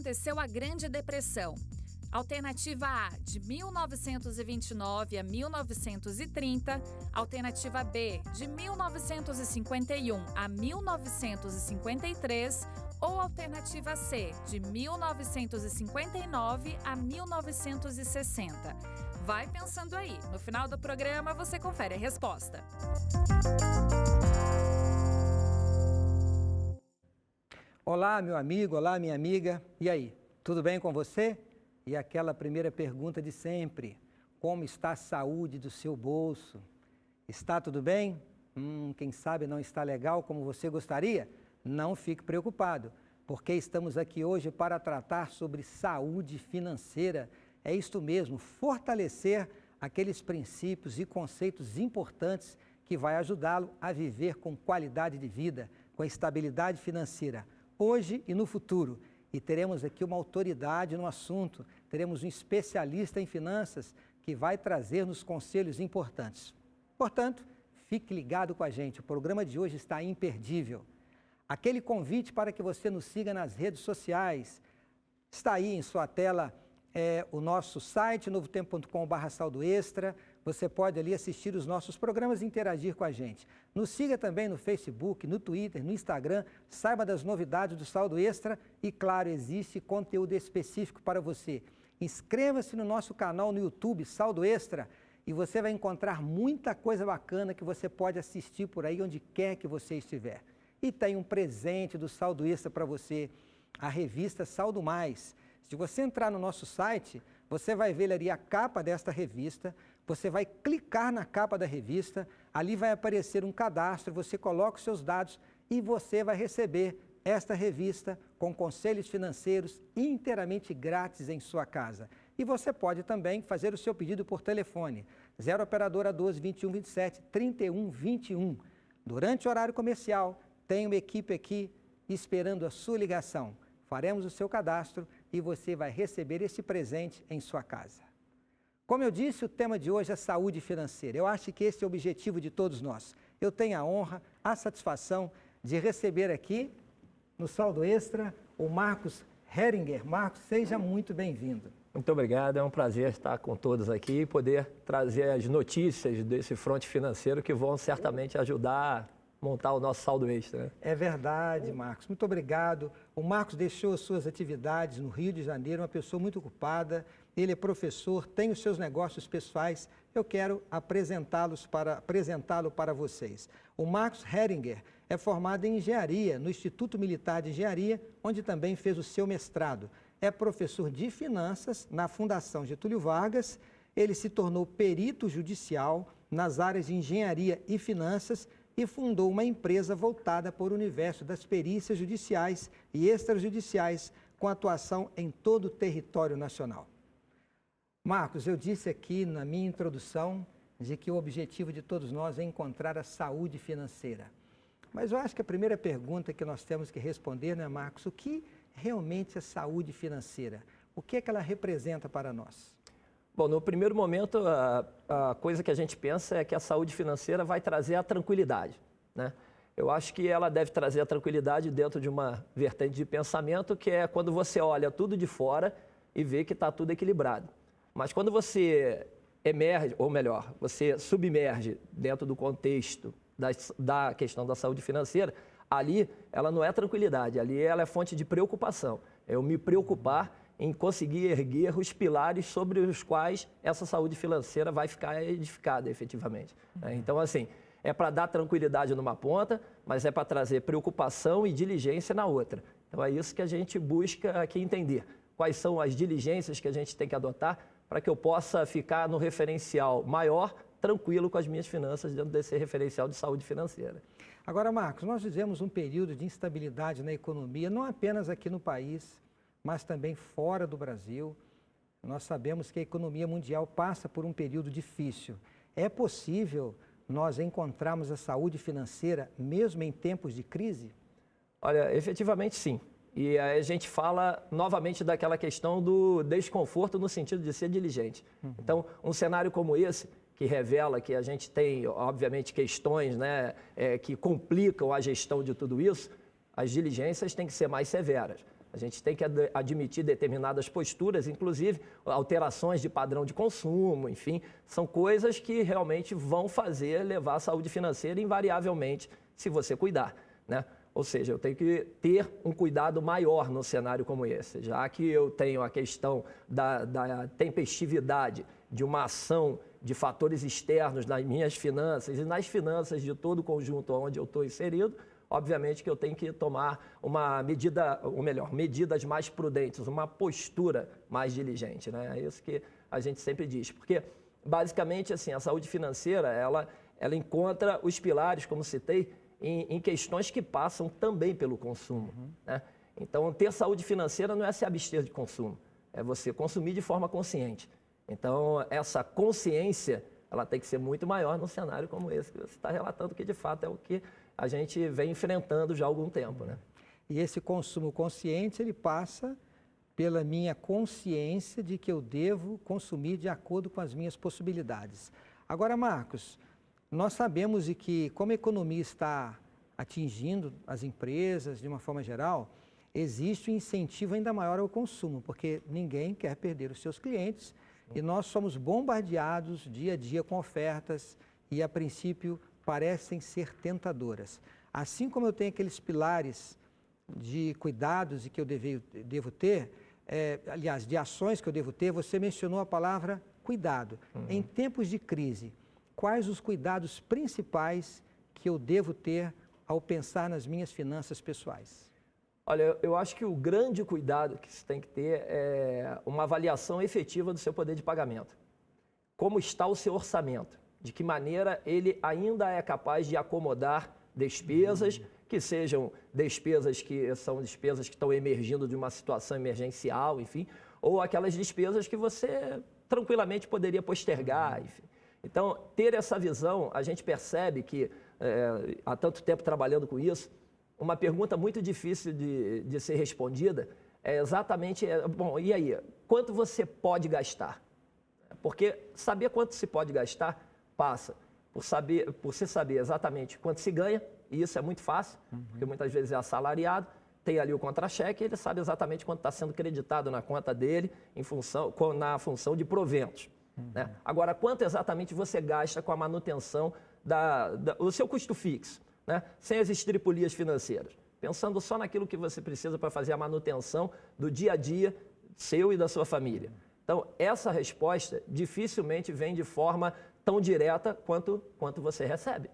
aconteceu a Grande Depressão? Alternativa A, de 1929 a 1930. Alternativa B, de 1951 a 1953. Ou alternativa C, de 1959 a 1960. Vai pensando aí. No final do programa, você confere a resposta. Olá, meu amigo, olá, minha amiga. E aí, tudo bem com você? E aquela primeira pergunta de sempre: como está a saúde do seu bolso? Está tudo bem? Quem sabe não está legal como você gostaria? Não fique preocupado, porque estamos aqui hoje para tratar sobre saúde financeira. É isto mesmo, fortalecer aqueles princípios e conceitos importantes que vai ajudá-lo a viver com qualidade de vida, com estabilidade financeira, hoje e no futuro. E teremos aqui uma autoridade no assunto, teremos um especialista em finanças que vai trazer-nos conselhos importantes. Portanto, fique ligado com a gente, o programa de hoje está imperdível. Aquele convite para que você nos siga nas redes sociais, está aí em sua tela o nosso site, novotempo.com/saldo extra. Você pode ali assistir os nossos programas e interagir com a gente. Nos siga também no Facebook, no Twitter, no Instagram, saiba das novidades do Saldo Extra e, claro, existe conteúdo específico para você. Inscreva-se no nosso canal no YouTube, Saldo Extra, e você vai encontrar muita coisa bacana que você pode assistir por aí, onde quer que você estiver. E tem um presente do Saldo Extra para você, a revista Saldo Mais. Se você entrar no nosso site, você vai ver ali a capa desta revista, você vai clicar na capa da revista, ali vai aparecer um cadastro, você coloca os seus dados e você vai receber esta revista com conselhos financeiros inteiramente grátis em sua casa. E você pode também fazer o seu pedido por telefone, 0 operadora 12 21 27 31 21. Durante o horário comercial, tem uma equipe aqui esperando a sua ligação. Faremos o seu cadastro e você vai receber esse presente em sua casa. Como eu disse, o tema de hoje é saúde financeira. Eu acho que esse é o objetivo de todos nós. Eu tenho a honra, a satisfação de receber aqui, no Saldo Extra, o Marcos Heringer. Marcos, seja muito bem-vindo. Muito obrigado, é um prazer estar com todos aqui e poder trazer as notícias desse fronte financeiro que vão certamente ajudar a montar o nosso saldo extra. É verdade, Marcos. Muito obrigado. O Marcos deixou as suas atividades no Rio de Janeiro, uma pessoa muito ocupada. Ele é professor, tem os seus negócios pessoais. Eu quero apresentá-lo para vocês. O Marcos Heringer é formado em engenharia no Instituto Militar de Engenharia, onde também fez o seu mestrado. É professor de finanças na Fundação Getúlio Vargas. Ele se tornou perito judicial nas áreas de engenharia e finanças e fundou uma empresa voltada para o universo das perícias judiciais e extrajudiciais, com atuação em todo o território nacional. Marcos, eu disse aqui na minha introdução de que o objetivo de todos nós é encontrar a saúde financeira. Mas eu acho que a primeira pergunta que nós temos que responder, né, Marcos, o que realmente é saúde financeira? O que é que ela representa para nós? Bom, no primeiro momento, a coisa que a gente pensa é que a saúde financeira vai trazer a tranquilidade, né? Eu acho que ela deve trazer a tranquilidade dentro de uma vertente de pensamento, que é quando você olha tudo de fora e vê que está tudo equilibrado. Mas quando você emerge, ou melhor, você submerge dentro do contexto da questão da saúde financeira, ali ela não é tranquilidade, ali ela é fonte de preocupação. É eu me preocupar em conseguir erguer os pilares sobre os quais essa saúde financeira vai ficar edificada efetivamente. Então, assim, é para dar tranquilidade numa ponta, mas é para trazer preocupação e diligência na outra. Então, é isso que a gente busca aqui entender. Quais são as diligências que a gente tem que adotar para que eu possa ficar no referencial maior, tranquilo com as minhas finanças dentro desse referencial de saúde financeira. Agora, Marcos, nós vivemos um período de instabilidade na economia, não apenas aqui no país, mas também fora do Brasil. Nós sabemos que a economia mundial passa por um período difícil. É possível nós encontrarmos a saúde financeira mesmo em tempos de crise? Olha, efetivamente sim. E a gente fala novamente daquela questão do desconforto no sentido de ser diligente. Então, um cenário como esse, que revela que a gente tem, obviamente, questões, né, que complicam a gestão de tudo isso, as diligências têm que ser mais severas. A gente tem que admitir determinadas posturas, inclusive alterações de padrão de consumo, enfim, são coisas que realmente vão levar a saúde financeira invariavelmente, se você cuidar, né? Ou seja, eu tenho que ter um cuidado maior no cenário como esse, já que eu tenho a questão da tempestividade de uma ação de fatores externos nas minhas finanças e nas finanças de todo o conjunto onde eu estou inserido. Obviamente que eu tenho que tomar uma medida, ou melhor, medidas mais prudentes, uma postura mais diligente, né? É isso que a gente sempre diz, porque basicamente assim, a saúde financeira, ela encontra os pilares, como citei, em questões que passam também pelo consumo, né? Então, ter saúde financeira não é se abster de consumo, é você consumir de forma consciente. Então, essa consciência, ela tem que ser muito maior num cenário como esse que você está relatando, que de fato é o que a gente vem enfrentando já há algum tempo, né? E esse consumo consciente, ele passa pela minha consciência de que eu devo consumir de acordo com as minhas possibilidades. Agora, Marcos, nós sabemos que como a economia está atingindo as empresas de uma forma geral, existe um incentivo ainda maior ao consumo, porque ninguém quer perder os seus clientes e nós somos bombardeados dia a dia com ofertas e, a princípio, parecem ser tentadoras. Assim como eu tenho aqueles pilares de cuidados e que eu devo ter, aliás, de ações que eu devo ter, você mencionou a palavra cuidado. Em tempos de crise, quais os cuidados principais que eu devo ter ao pensar nas minhas finanças pessoais? Olha, eu acho que o grande cuidado que você tem que ter é uma avaliação efetiva do seu poder de pagamento. Como está o seu orçamento? De que maneira ele ainda é capaz de acomodar despesas, que sejam despesas que são despesas que estão emergindo de uma situação emergencial, enfim, ou aquelas despesas que você tranquilamente poderia postergar, enfim. Então, ter essa visão, a gente percebe que, há tanto tempo trabalhando com isso, uma pergunta muito difícil de ser respondida é exatamente, bom, e aí, quanto você pode gastar? Porque saber quanto se pode gastar passa por você saber exatamente quanto se ganha, e isso é muito fácil, porque muitas vezes é assalariado, tem ali o contra-cheque, ele sabe exatamente quanto está sendo creditado na conta dele na função de proventos. Né? Agora, quanto exatamente você gasta com a manutenção do seu custo fixo, né? Sem as estripulias financeiras, pensando só naquilo que você precisa para fazer a manutenção do dia a dia seu e da sua família. Então, essa resposta dificilmente vem de forma tão direta quanto você recebe.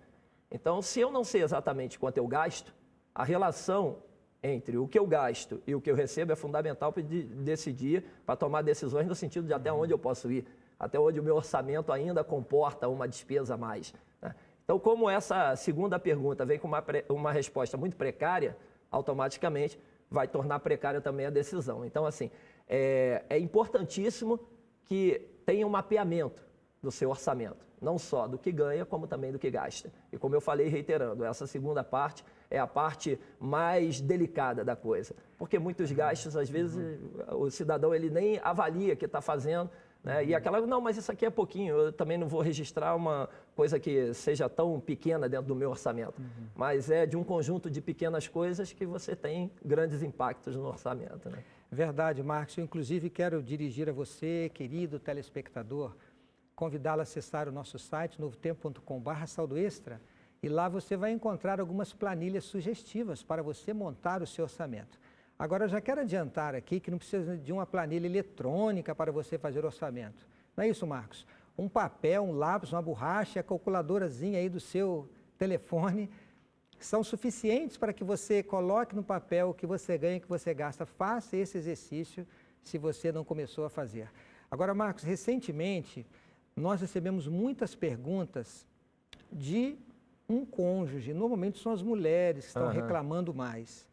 Então, se eu não sei exatamente quanto eu gasto, a relação entre o que eu gasto e o que eu recebo é fundamental para decidir, para tomar decisões no sentido de até onde eu posso ir, até onde o meu orçamento ainda comporta uma despesa a mais, né? Então, como essa segunda pergunta vem com uma resposta muito precária, automaticamente vai tornar precária também a decisão. Então, assim, é importantíssimo que tenha um mapeamento do seu orçamento, não só do que ganha, como também do que gasta. E como eu falei, reiterando, essa segunda parte é a parte mais delicada da coisa, porque muitos gastos, às vezes, o cidadão ele nem avalia que está fazendo, né? E aquela, não, mas isso aqui é pouquinho, eu também não vou registrar uma coisa que seja tão pequena dentro do meu orçamento, mas é de um conjunto de pequenas coisas que você tem grandes impactos no orçamento, né? Verdade, Marcos. Eu, inclusive, quero dirigir a você, querido telespectador, convidá-lo a acessar o nosso site, novotempo.com/saldoextra, e lá você vai encontrar algumas planilhas sugestivas para você montar o seu orçamento. Agora, eu já quero adiantar aqui que não precisa de uma planilha eletrônica para você fazer o orçamento. Não é isso, Marcos? Um papel, um lápis, uma borracha, a calculadorazinha aí do seu telefone são suficientes para que você coloque no papel o que você ganha e o que você gasta. Faça esse exercício se você não começou a fazer. Agora, Marcos, recentemente nós recebemos muitas perguntas de um cônjuge, normalmente são as mulheres que estão reclamando mais,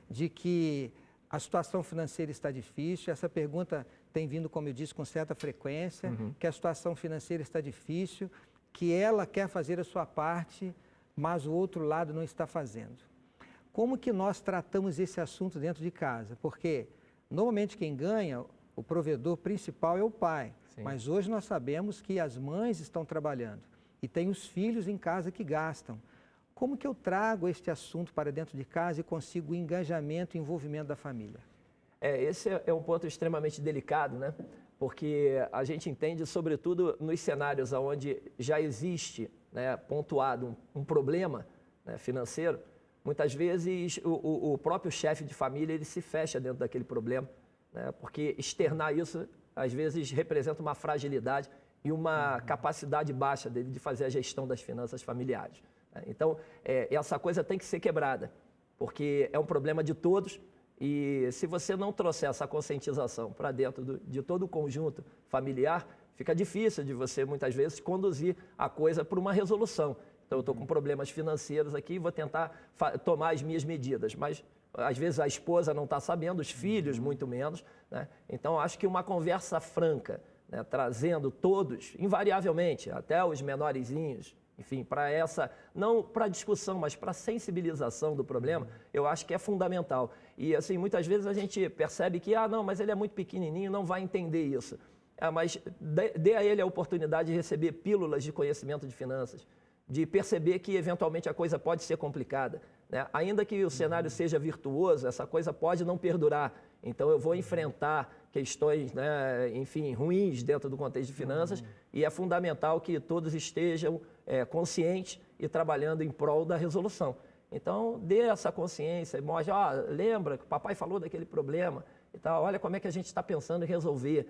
de que a situação financeira está difícil. Essa pergunta tem vindo, como eu disse, com certa frequência, que a situação financeira está difícil, que ela quer fazer a sua parte, mas o outro lado não está fazendo. Como que nós tratamos esse assunto dentro de casa? Porque normalmente quem ganha, o provedor principal é o pai. Sim. Mas hoje nós sabemos que as mães estão trabalhando e tem os filhos em casa que gastam. Como que eu trago este assunto para dentro de casa e consigo o engajamento e envolvimento da família? Esse é um ponto extremamente delicado, né? Porque a gente entende, sobretudo, nos cenários onde já existe, né, pontuado um problema, né, financeiro, muitas vezes o próprio chefe de família ele se fecha dentro daquele problema, né, porque externar isso, às vezes, representa uma fragilidade e uma capacidade baixa dele de fazer a gestão das finanças familiares. Né? Então, essa coisa tem que ser quebrada, porque é um problema de todos. E se você não trouxer essa conscientização para dentro de todo o conjunto familiar, fica difícil de você, muitas vezes, conduzir a coisa para uma resolução. Então, eu estou com problemas financeiros aqui e vou tentar tomar as minhas medidas. Mas, às vezes, a esposa não está sabendo, os filhos muito menos. Né? Então, acho que uma conversa franca, né, trazendo todos, invariavelmente, até os menorzinhos, enfim, para essa, não para discussão, mas para sensibilização do problema, eu acho que é fundamental. E, assim, muitas vezes a gente percebe que, não, mas ele é muito pequenininho, não vai entender isso. Mas dê a ele a oportunidade de receber pílulas de conhecimento de finanças, de perceber que, eventualmente, a coisa pode ser complicada. Né? Ainda que o cenário seja virtuoso, essa coisa pode não perdurar. Então, eu vou enfrentar questões, né, enfim, ruins dentro do contexto de finanças e é fundamental que todos estejam conscientes e trabalhando em prol da resolução. Então, dê essa consciência, mostre, lembra que o papai falou daquele problema e tal, olha como é que a gente está pensando em resolver.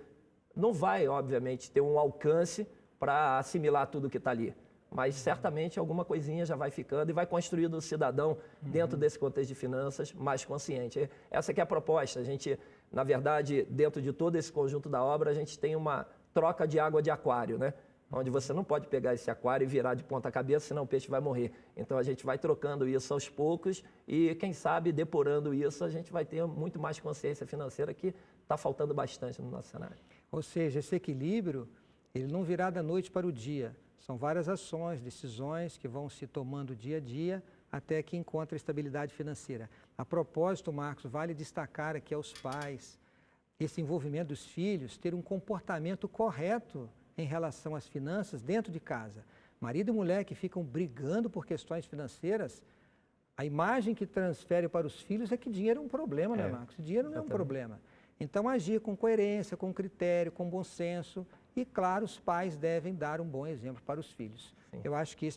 Não vai, obviamente, ter um alcance para assimilar tudo que está ali, mas certamente alguma coisinha já vai ficando e vai construindo o cidadão dentro desse contexto de finanças mais consciente. Essa que é a proposta. A gente, na verdade, dentro de todo esse conjunto da obra, a gente tem uma troca de água de aquário, né? Onde você não pode pegar esse aquário e virar de ponta cabeça, senão o peixe vai morrer. Então, a gente vai trocando isso aos poucos e, quem sabe, depurando isso, a gente vai ter muito mais consciência financeira que está faltando bastante no nosso cenário. Ou seja, esse equilíbrio, ele não virá da noite para o dia. São várias ações, decisões que vão se tomando dia a dia até que encontre estabilidade financeira. A propósito, Marcos, vale destacar aqui aos pais esse envolvimento dos filhos, ter um comportamento correto em relação às finanças dentro de casa. Marido e mulher que ficam brigando por questões financeiras, a imagem que transfere para os filhos é que dinheiro é um problema, né, Marcos? Dinheiro não é um problema. Então, agir com coerência, com critério, com bom senso. E, claro, os pais devem dar um bom exemplo para os filhos. Sim. Eu acho que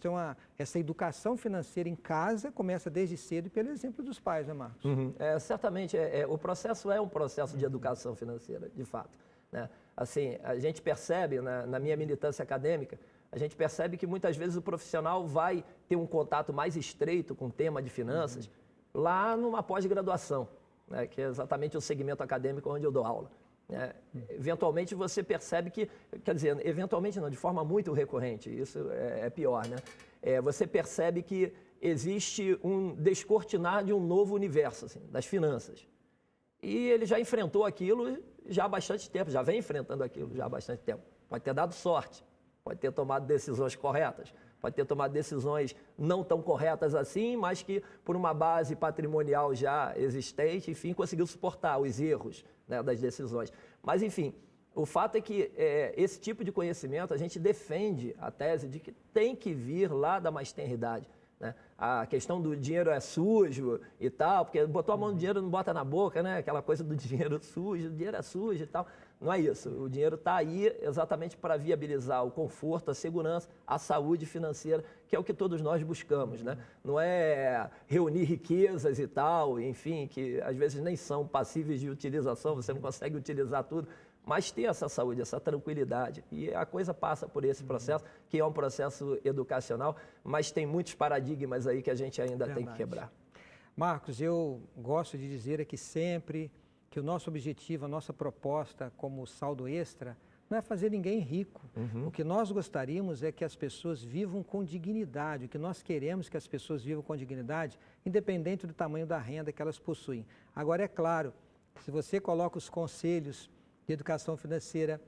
essa educação financeira em casa começa desde cedo e pelo exemplo dos pais, né, Marcos? Certamente, o processo é um processo de educação financeira, de fato. Né? Assim, a gente percebe, na minha militância acadêmica, a gente percebe que muitas vezes o profissional vai ter um contato mais estreito com o tema de finanças lá numa pós-graduação, né? Que é exatamente o segmento acadêmico onde eu dou aula. Eventualmente você percebe que, quer dizer, eventualmente não, de forma muito recorrente, isso é pior, né? Você percebe que existe um descortinar de um novo universo, assim, das finanças. E ele já enfrentou aquilo já há bastante tempo, já vem enfrentando aquilo já há bastante tempo. Pode ter dado sorte, pode ter tomado decisões corretas, pode ter tomado decisões não tão corretas assim, mas que por uma base patrimonial já existente, enfim, conseguiu suportar os erros, né, das decisões. Mas, enfim, o fato é que esse tipo de conhecimento, a gente defende a tese de que tem que vir lá da mais tenridade. Né? A questão do dinheiro é sujo e tal, porque botou a mão no dinheiro não bota na boca, né? Aquela coisa do dinheiro sujo, o dinheiro é sujo e tal. Não é isso. O dinheiro está aí exatamente para viabilizar o conforto, a segurança, a saúde financeira, que é o que todos nós buscamos. Né? Não é reunir riquezas e tal, enfim, que às vezes nem são passíveis de utilização, você não consegue utilizar tudo. Mas ter essa saúde, essa tranquilidade. E a coisa passa por esse processo, que é um processo educacional, mas tem muitos paradigmas aí que a gente ainda tem que quebrar. Marcos, eu gosto de dizer aqui sempre que o nosso objetivo, a nossa proposta como saldo extra, não é fazer ninguém rico. O que nós gostaríamos é que as pessoas vivam com dignidade. O que nós queremos que as pessoas vivam com dignidade, independente do tamanho da renda que elas possuem. Agora, é claro, se você coloca os conselhos de educação financeira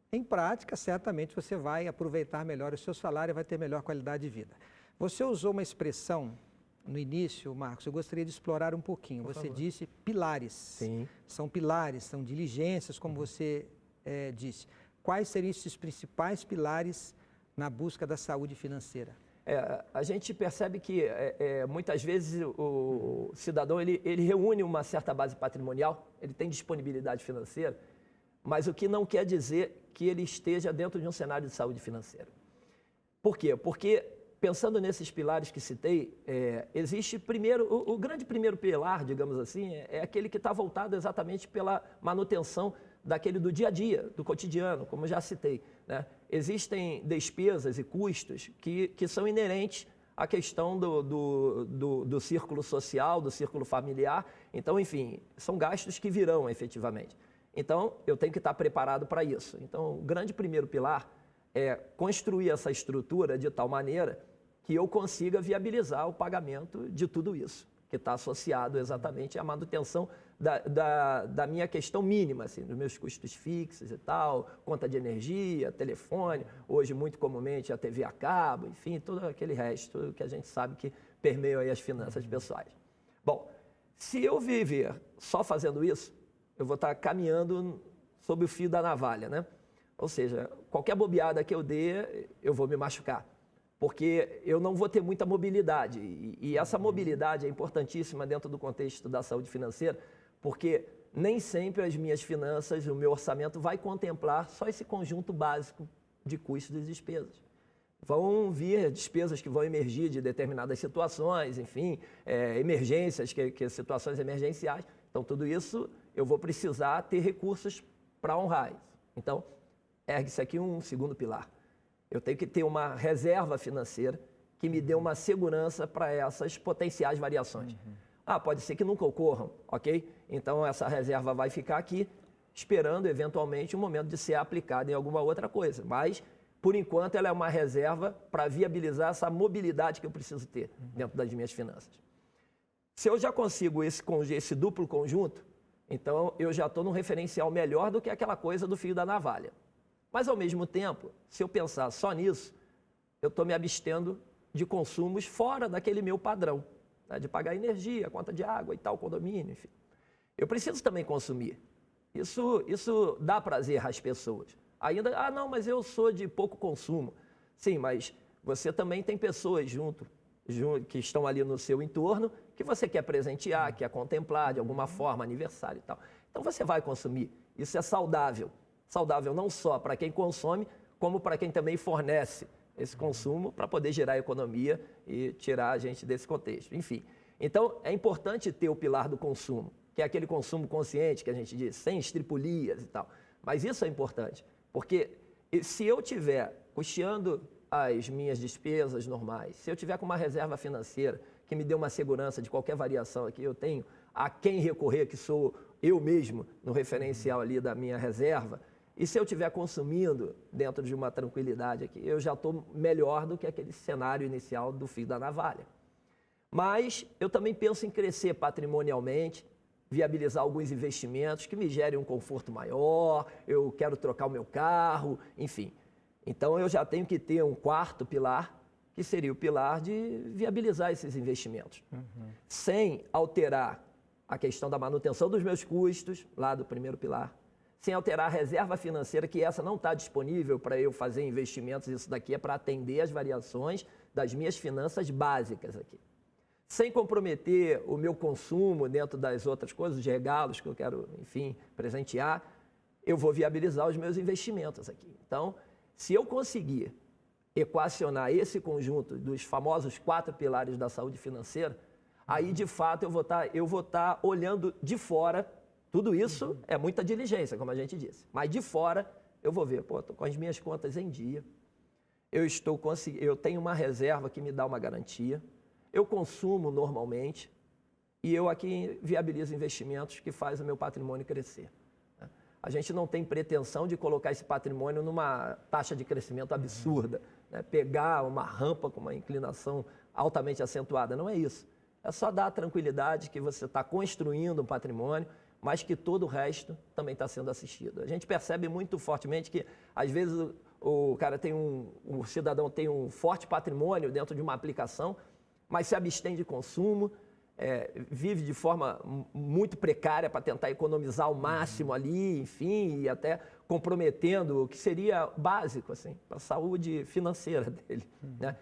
em prática, certamente você vai aproveitar melhor o seu salário e vai ter melhor qualidade de vida. Você usou uma expressão no início, Marcos, eu gostaria de explorar um pouquinho. Você disse pilares. Sim. São pilares, são diligências, como você disse. Quais seriam esses principais pilares na busca da saúde financeira? A gente percebe que muitas vezes o cidadão ele reúne uma certa base patrimonial, ele tem disponibilidade financeira, mas o que não quer dizer que ele esteja dentro de um cenário de saúde financeira. Por quê? Porque, pensando nesses pilares que citei, existe primeiro, o grande primeiro pilar, digamos assim, é aquele que está voltado exatamente pela manutenção daquele do dia a dia, do cotidiano, como já citei, né? Existem despesas e custos que são inerentes à questão do círculo social, do círculo familiar. Então, enfim, são gastos que virão efetivamente. Então, eu tenho que estar preparado para isso. Então, o grande primeiro pilar é construir essa estrutura de tal maneira que eu consiga viabilizar o pagamento de tudo isso, que está associado exatamente à manutenção da minha questão mínima, assim, dos meus custos fixos e tal, conta de energia, telefone, hoje muito comumente a TV a cabo, enfim, todo aquele resto que a gente sabe que permeia aí as finanças pessoais. Bom, se eu viver só fazendo isso, eu vou estar caminhando sob o fio da navalha, né? Ou seja, qualquer bobeada que eu dê, eu vou me machucar, porque eu não vou ter muita mobilidade. E essa mobilidade é importantíssima dentro do contexto da saúde financeira, porque nem sempre as minhas finanças, o meu orçamento vai contemplar só esse conjunto básico de custos e despesas. Vão vir despesas que vão emergir de determinadas situações, enfim, emergências, situações emergenciais. Então, tudo isso eu vou precisar ter recursos para honrar isso. Então, ergue-se aqui um segundo pilar. Eu tenho que ter uma reserva financeira que me dê uma segurança para essas potenciais variações. Pode ser que nunca ocorram, ok? Então, essa reserva vai ficar aqui, esperando, eventualmente, o momento de ser aplicada em alguma outra coisa. Mas, por enquanto, ela é uma reserva para viabilizar essa mobilidade que eu preciso ter dentro das minhas finanças. Se eu já consigo esse duplo conjunto, então eu já estou num referencial melhor do que aquela coisa do fio da navalha. Mas, ao mesmo tempo, se eu pensar só nisso, eu estou me abstendo de consumos fora daquele meu padrão, né, de pagar energia, conta de água e tal, condomínio, enfim. Eu preciso também consumir. Isso dá prazer às pessoas. Ainda, não, mas eu sou de pouco consumo. Sim, mas você também tem pessoas junto que estão ali no seu entorno, que você quer presentear, quer contemplar de alguma forma, aniversário e tal. Então você vai consumir. Isso é saudável. Saudável não só para quem consome, como para quem também fornece esse consumo para poder gerar economia e tirar a gente desse contexto. Enfim, então é importante ter o pilar do consumo, que é aquele consumo consciente que a gente diz, sem estripulias e tal. Mas isso é importante, porque se eu estiver custeando as minhas despesas normais, se eu tiver com uma reserva financeira que me dê uma segurança de qualquer variação aqui, eu tenho a quem recorrer, que sou eu mesmo, no referencial ali da minha reserva, e se eu estiver consumindo dentro de uma tranquilidade aqui, eu já estou melhor do que aquele cenário inicial do fio da navalha. Mas eu também penso em crescer patrimonialmente, viabilizar alguns investimentos que me gerem um conforto maior, eu quero trocar o meu carro, enfim. Então, eu já tenho que ter um quarto pilar, que seria o pilar de viabilizar esses investimentos, sem alterar a questão da manutenção dos meus custos, lá do primeiro pilar, sem alterar a reserva financeira, que essa não está disponível para eu fazer investimentos, isso daqui é para atender as variações das minhas finanças básicas aqui. Sem comprometer o meu consumo dentro das outras coisas, os regalos que eu quero, enfim, presentear, eu vou viabilizar os meus investimentos aqui. Então, se eu conseguir equacionar esse conjunto dos famosos 4 pilares da saúde financeira, aí, de fato, eu vou estar olhando de fora. Tudo isso é muita diligência, como a gente disse. Mas de fora, eu vou ver, estou com as minhas contas em dia, eu tenho uma reserva que me dá uma garantia, eu consumo normalmente e eu aqui viabilizo investimentos que fazem o meu patrimônio crescer. A gente não tem pretensão de colocar esse patrimônio numa taxa de crescimento absurda, né? Pegar uma rampa com uma inclinação altamente acentuada, não é isso. É só dar a tranquilidade que você está construindo um patrimônio, mas que todo o resto também está sendo assistido. A gente percebe muito fortemente que, às vezes, o cidadão tem um forte patrimônio dentro de uma aplicação, mas se abstém de consumo, vive de forma muito precária para tentar economizar ao máximo ali, enfim, e até comprometendo o que seria básico assim, para a saúde financeira dele, né?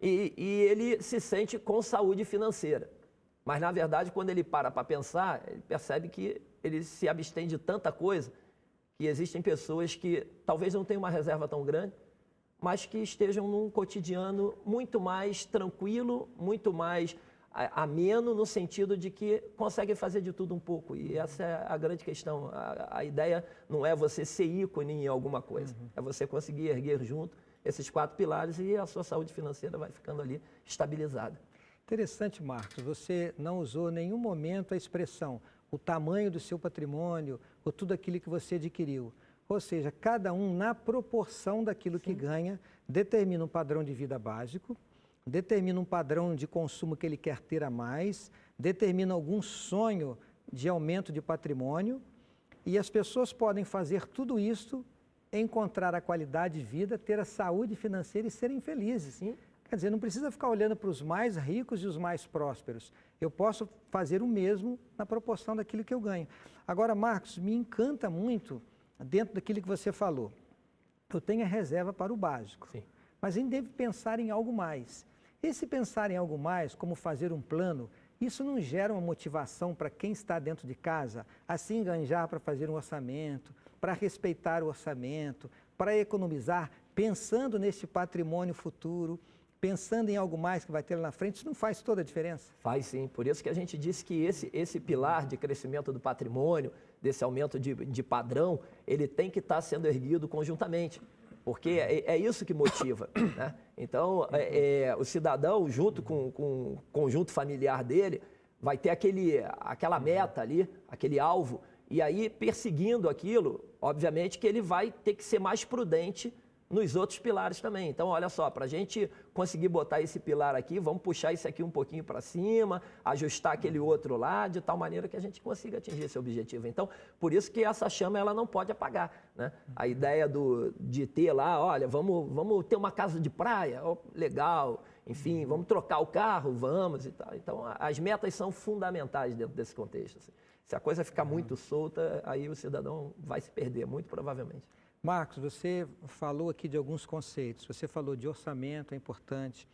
e ele se sente com saúde financeira. Mas, na verdade, quando ele para pensar, ele percebe que ele se abstém de tanta coisa, que existem pessoas que talvez não tenham uma reserva tão grande, mas que estejam num cotidiano muito mais tranquilo, muito mais ameno, no sentido de que conseguem fazer de tudo um pouco. E essa é a grande questão. A ideia não é você ser ícone em alguma coisa, é você conseguir erguer junto esses 4 pilares e a sua saúde financeira vai ficando ali estabilizada. Interessante, Marcos, você não usou em nenhum momento a expressão o tamanho do seu patrimônio ou tudo aquilo que você adquiriu. Ou seja, cada um, na proporção daquilo que ganha, determina um padrão de vida básico, determina um padrão de consumo que ele quer ter a mais, determina algum sonho de aumento de patrimônio, e as pessoas podem fazer tudo isso, encontrar a qualidade de vida, ter a saúde financeira e serem felizes. Sim. Quer dizer, não precisa ficar olhando para os mais ricos e os mais prósperos. Eu posso fazer o mesmo na proporção daquilo que eu ganho. Agora, Marcos, me encanta muito, dentro daquilo que você falou, eu tenho a reserva para o básico, Sim. mas a gente deve pensar em algo mais. Esse pensar em algo mais, como fazer um plano, isso não gera uma motivação para quem está dentro de casa a se enganjar para fazer um orçamento, para respeitar o orçamento, para economizar, pensando nesse patrimônio futuro, pensando em algo mais que vai ter lá na frente, isso não faz toda a diferença? Faz sim, por isso que a gente disse que esse pilar de crescimento do patrimônio, desse aumento de padrão, ele tem que estar sendo erguido conjuntamente, porque é isso que motiva, né? Então, o cidadão, junto com o conjunto familiar dele, vai ter aquela meta ali, aquele alvo, e aí, perseguindo aquilo, obviamente que ele vai ter que ser mais prudente nos outros pilares também. Então, olha só, para a gente conseguir botar esse pilar aqui, vamos puxar esse aqui um pouquinho para cima, ajustar aquele outro lá, de tal maneira que a gente consiga atingir esse objetivo. Então, por isso que essa chama ela não pode apagar, né? A ideia de ter lá, olha, vamos ter uma casa de praia, oh, legal, enfim, vamos trocar o carro, vamos e tal. Então, as metas são fundamentais dentro desse contexto, assim. Se a coisa ficar muito solta, aí o cidadão vai se perder, muito provavelmente. Marcos, você falou aqui de alguns conceitos. Você falou de orçamento, é importante.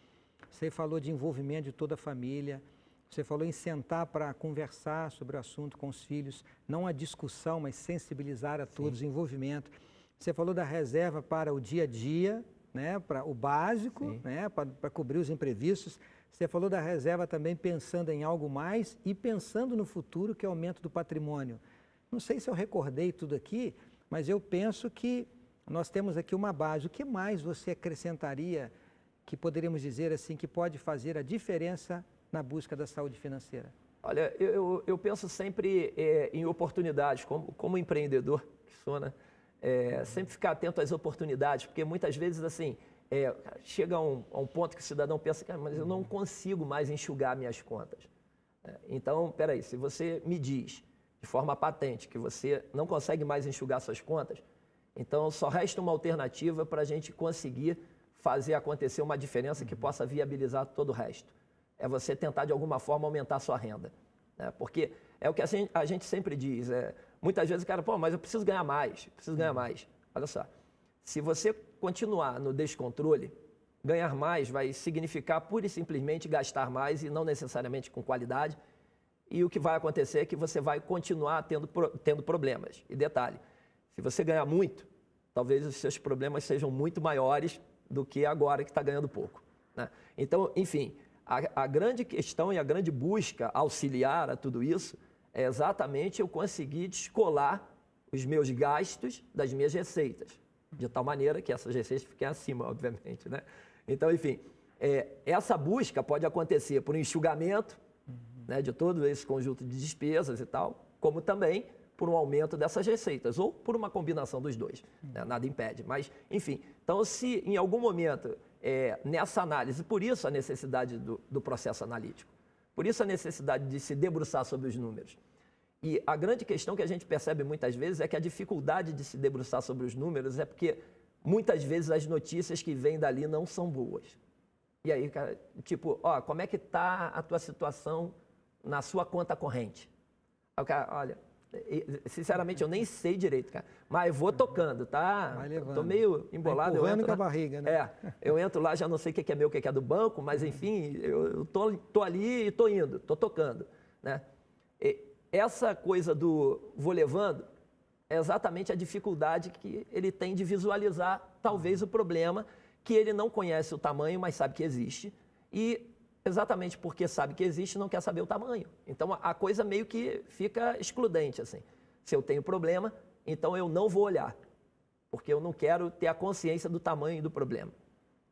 Você falou de envolvimento de toda a família. Você falou em sentar para conversar sobre o assunto com os filhos. Não a discussão, mas sensibilizar a todos, o envolvimento. Você falou da reserva para o dia a dia, né, para o básico, né, para cobrir os imprevistos. Você falou da reserva também pensando em algo mais e pensando no futuro, que é o aumento do patrimônio. Não sei se eu recordei tudo aqui, mas eu penso que nós temos aqui uma base. O que mais você acrescentaria que poderíamos dizer assim que pode fazer a diferença na busca da saúde financeira? Olha, eu penso sempre em oportunidades, como empreendedor que sou, né? Sempre ficar atento às oportunidades, porque muitas vezes assim, chega a um ponto que o cidadão pensa, cara, mas eu não consigo mais enxugar minhas contas. Então, peraí, se você me diz de forma patente que você não consegue mais enxugar suas contas, então só resta uma alternativa para a gente conseguir fazer acontecer uma diferença que possa viabilizar todo o resto. É você tentar de alguma forma aumentar a sua renda, né? Porque é o que a gente sempre diz, muitas vezes o cara, pô, mas eu preciso ganhar mais, preciso ganhar mais. Olha só, se você continuar no descontrole, ganhar mais vai significar pura e simplesmente gastar mais e não necessariamente com qualidade. E o que vai acontecer é que você vai continuar tendo problemas. E detalhe, se você ganhar muito, talvez os seus problemas sejam muito maiores do que agora que está ganhando pouco, né? Então, enfim, a grande questão e a grande busca auxiliar a tudo isso é exatamente eu conseguir descolar os meus gastos das minhas receitas, de tal maneira que essas receitas fiquem acima, obviamente, né? Então, enfim, essa busca pode acontecer por um enxugamento, né, de todo esse conjunto de despesas e tal, como também por um aumento dessas receitas, ou por uma combinação dos dois, né, nada impede. Mas, enfim, então se em algum momento, nessa análise, por isso a necessidade do processo analítico, por isso a necessidade de se debruçar sobre os números. E a grande questão que a gente percebe muitas vezes é que a dificuldade de se debruçar sobre os números é porque muitas vezes as notícias que vêm dali não são boas. E aí, cara, tipo, ó, como é que está a tua situação na sua conta corrente? Aí o cara, olha, Sinceramente, eu nem sei direito, cara. Mas vou tocando, tá? Vai levando. Tô meio embolado. Vai empurrando com a barriga, né? Eu entro lá, já não sei o que é meu, o que é do banco, mas enfim, eu tô ali e tô indo, tô tocando, né? E essa coisa do vou levando é exatamente a dificuldade que ele tem de visualizar, talvez, o problema, que ele não conhece o tamanho, mas sabe que existe. E exatamente porque sabe que existe, não quer saber o tamanho. Então, a coisa meio que fica excludente, assim. Se eu tenho problema, então eu não vou olhar, porque eu não quero ter a consciência do tamanho do problema.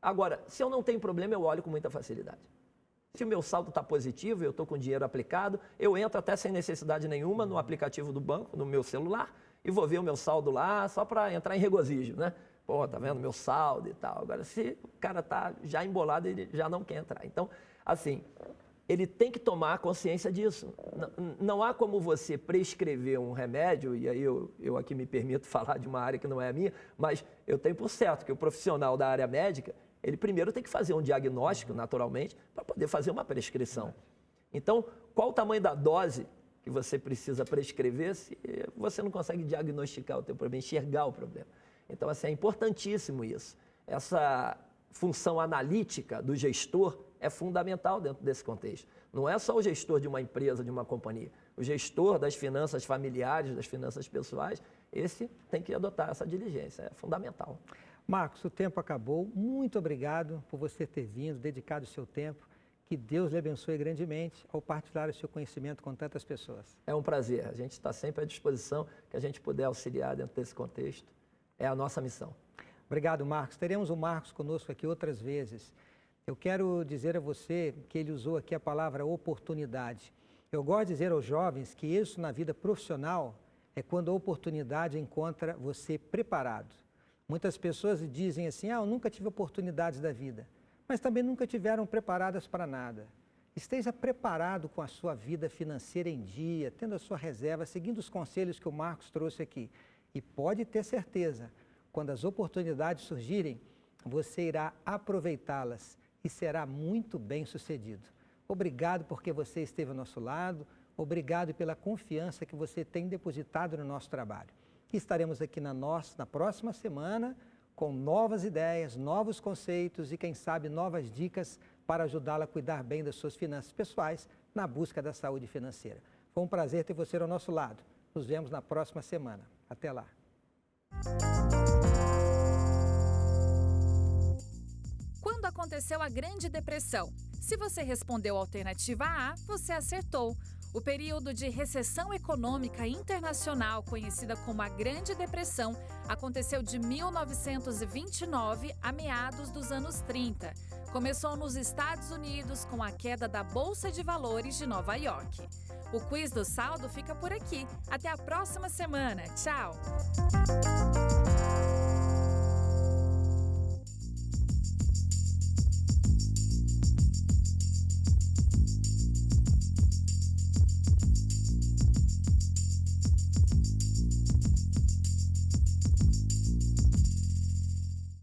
Agora, se eu não tenho problema, eu olho com muita facilidade. Se o meu saldo está positivo, eu estou com dinheiro aplicado, eu entro até sem necessidade nenhuma no aplicativo do banco, no meu celular, e vou ver o meu saldo lá só para entrar em regozijo, né? Pô, tá vendo meu saldo e tal. Agora, se o cara tá já embolado, ele já não quer entrar. Então, assim, ele tem que tomar consciência disso. Não há como você prescrever um remédio, e aí eu aqui me permito falar de uma área que não é a minha, mas eu tenho por certo que o profissional da área médica, ele primeiro tem que fazer um diagnóstico, naturalmente, para poder fazer uma prescrição. Então, qual o tamanho da dose que você precisa prescrever se você não consegue diagnosticar o teu problema, enxergar o problema? Então, assim, é importantíssimo isso. Essa função analítica do gestor é fundamental dentro desse contexto. Não é só o gestor de uma empresa, de uma companhia. O gestor das finanças familiares, das finanças pessoais, esse tem que adotar essa diligência, é fundamental. Marcos, o tempo acabou. Muito obrigado por você ter vindo, dedicado o seu tempo. Que Deus lhe abençoe grandemente ao partilhar o seu conhecimento com tantas pessoas. É um prazer. A gente está sempre à disposição, que a gente puder auxiliar dentro desse contexto. É a nossa missão. Obrigado, Marcos. Teremos o Marcos conosco aqui outras vezes. Eu quero dizer a você que ele usou aqui a palavra oportunidade. Eu gosto de dizer aos jovens que isso na vida profissional é quando a oportunidade encontra você preparado. Muitas pessoas dizem assim, eu nunca tive oportunidades da vida, mas também nunca tiveram preparadas para nada. Esteja preparado com a sua vida financeira em dia, tendo a sua reserva, seguindo os conselhos que o Marcos trouxe aqui. E pode ter certeza, quando as oportunidades surgirem, você irá aproveitá-las e será muito bem sucedido. Obrigado porque você esteve ao nosso lado, obrigado pela confiança que você tem depositado no nosso trabalho. E estaremos aqui na próxima semana com novas ideias, novos conceitos e, quem sabe, novas dicas para ajudá-la a cuidar bem das suas finanças pessoais na busca da saúde financeira. Foi um prazer ter você ao nosso lado. Nos vemos na próxima semana. Até lá. Quando aconteceu a Grande Depressão? Se você respondeu a alternativa A, você acertou. O período de recessão econômica internacional, conhecida como a Grande Depressão, aconteceu de 1929 a meados dos anos 30. Começou nos Estados Unidos com a queda da Bolsa de Valores de Nova York. O quiz do saldo fica por aqui. Até a próxima semana. Tchau!